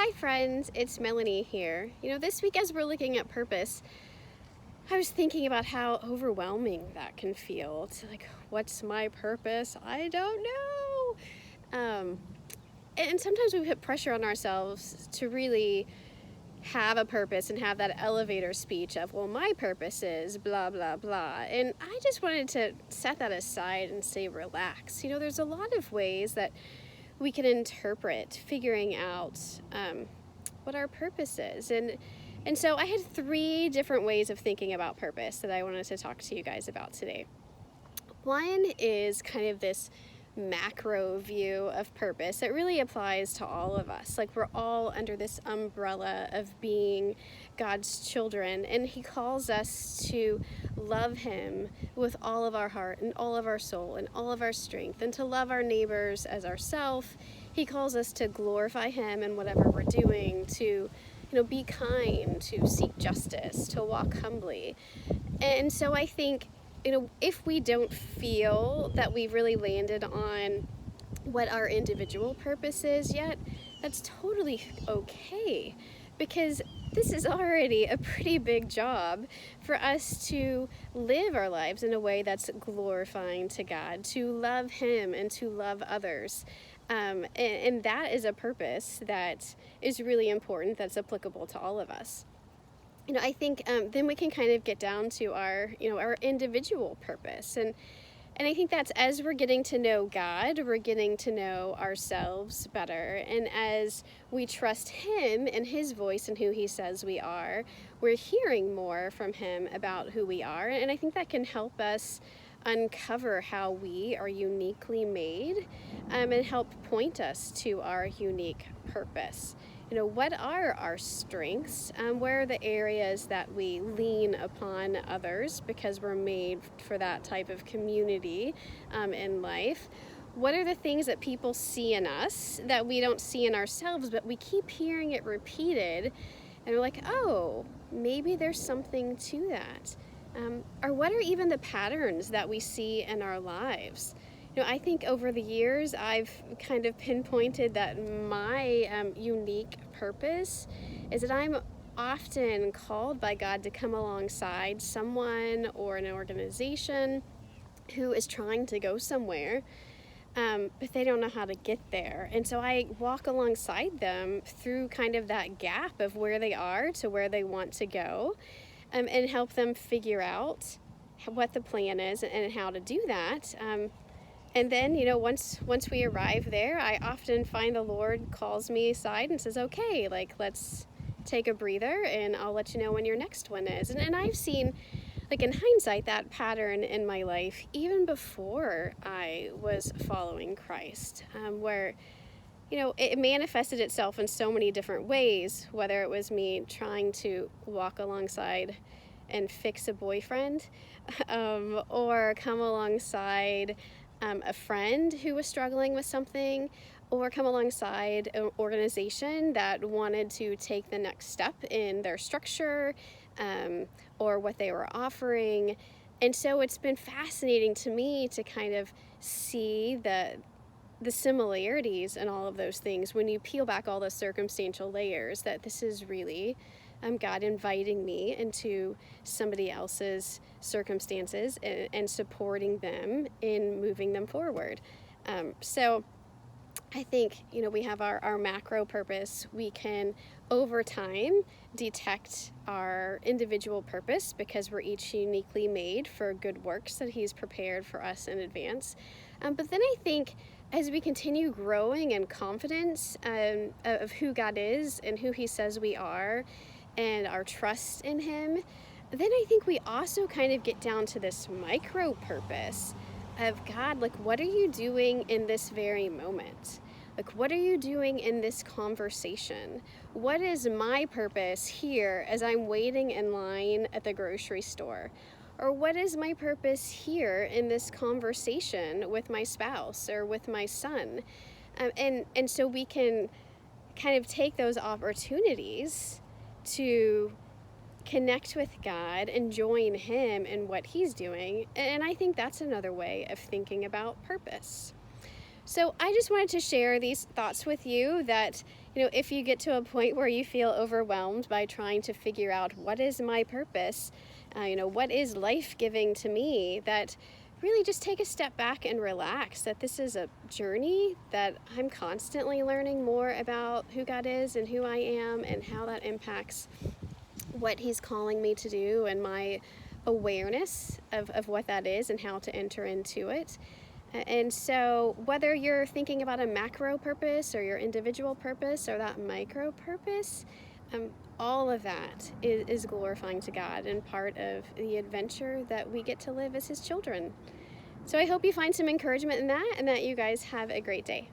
Hi friends, it's Melanie here. This week as we're looking at purpose, I was thinking about how overwhelming that can feel. To what's my purpose? I don't know. And sometimes we put pressure on ourselves to really have a purpose and have that elevator speech of, well, my purpose is blah, blah, blah. And I just wanted to set that aside and say, relax. There's a lot of ways that we can interpret figuring out what our purpose is. And so I had 3 different ways of thinking about purpose that I wanted to talk to you guys about today. One is kind of this macro view of purpose. It really applies to all of us. We're all under this umbrella of being God's children, and He calls us to love Him with all of our heart and all of our soul and all of our strength, and to love our neighbors as ourselves. He calls us to glorify Him in whatever we're doing, to be kind, to seek justice, to walk humbly. And so I think if we don't feel that we've really landed on what our individual purpose is yet, that's totally okay, because this is already a pretty big job for us to live our lives in a way that's glorifying to God, to love Him and to love others. And that is a purpose that is really important, that's applicable to all of us. I think then we can kind of get down to our individual purpose. And I think that's as we're getting to know God, we're getting to know ourselves better. And as we trust Him and His voice and who He says we are, we're hearing more from Him about who we are. And I think that can help us uncover how we are uniquely made and help point us to our unique purpose. What are our strengths? Where are the areas that we lean upon others because we're made for that type of community in life? What are the things that people see in us that we don't see in ourselves, but we keep hearing it repeated, and we're like, oh, maybe there's something to that. Or what are even the patterns that we see in our lives? I think over the years, I've kind of pinpointed that my unique purpose is that I'm often called by God to come alongside someone or an organization who is trying to go somewhere, but they don't know how to get there. And so I walk alongside them through kind of that gap of where they are to where they want to go, and help them figure out what the plan is and how to do that. And then, once we arrive there, I often find the Lord calls me aside and says, okay, let's take a breather and I'll let you know when your next one is. And I've seen, in hindsight, that pattern in my life even before I was following Christ, where, it manifested itself in so many different ways, whether it was me trying to walk alongside and fix a boyfriend, or come alongside a friend who was struggling with something, or come alongside an organization that wanted to take the next step in their structure, or what they were offering. And so it's been fascinating to me to kind of see the similarities in all of those things when you peel back all the circumstantial layers, that this is really God inviting me into somebody else's circumstances and supporting them in moving them forward. So I think, we have our macro purpose. We can, over time, detect our individual purpose because we're each uniquely made for good works that He's prepared for us in advance. But then I think as we continue growing in confidence of who God is and who He says we are, and our trust in Him, then I think we also kind of get down to this micro purpose of God, what are you doing in this very moment? What are you doing in this conversation? What is my purpose here as I'm waiting in line at the grocery store? Or what is my purpose here in this conversation with my spouse or with my son? And so we can kind of take those opportunities to connect with God and join Him in what He's doing. And I think that's another way of thinking about purpose. So I just wanted to share these thoughts with you that, If you get to a point where you feel overwhelmed by trying to figure out what is my purpose, what is life giving to me, that really just take a step back and relax, that this is a journey, that I'm constantly learning more about who God is and who I am and how that impacts what He's calling me to do, and my awareness of what that is and how to enter into it. And so whether you're thinking about a macro purpose or your individual purpose or that micro purpose, all of that is glorifying to God and part of the adventure that we get to live as His children. So I hope you find some encouragement in that, and that you guys have a great day.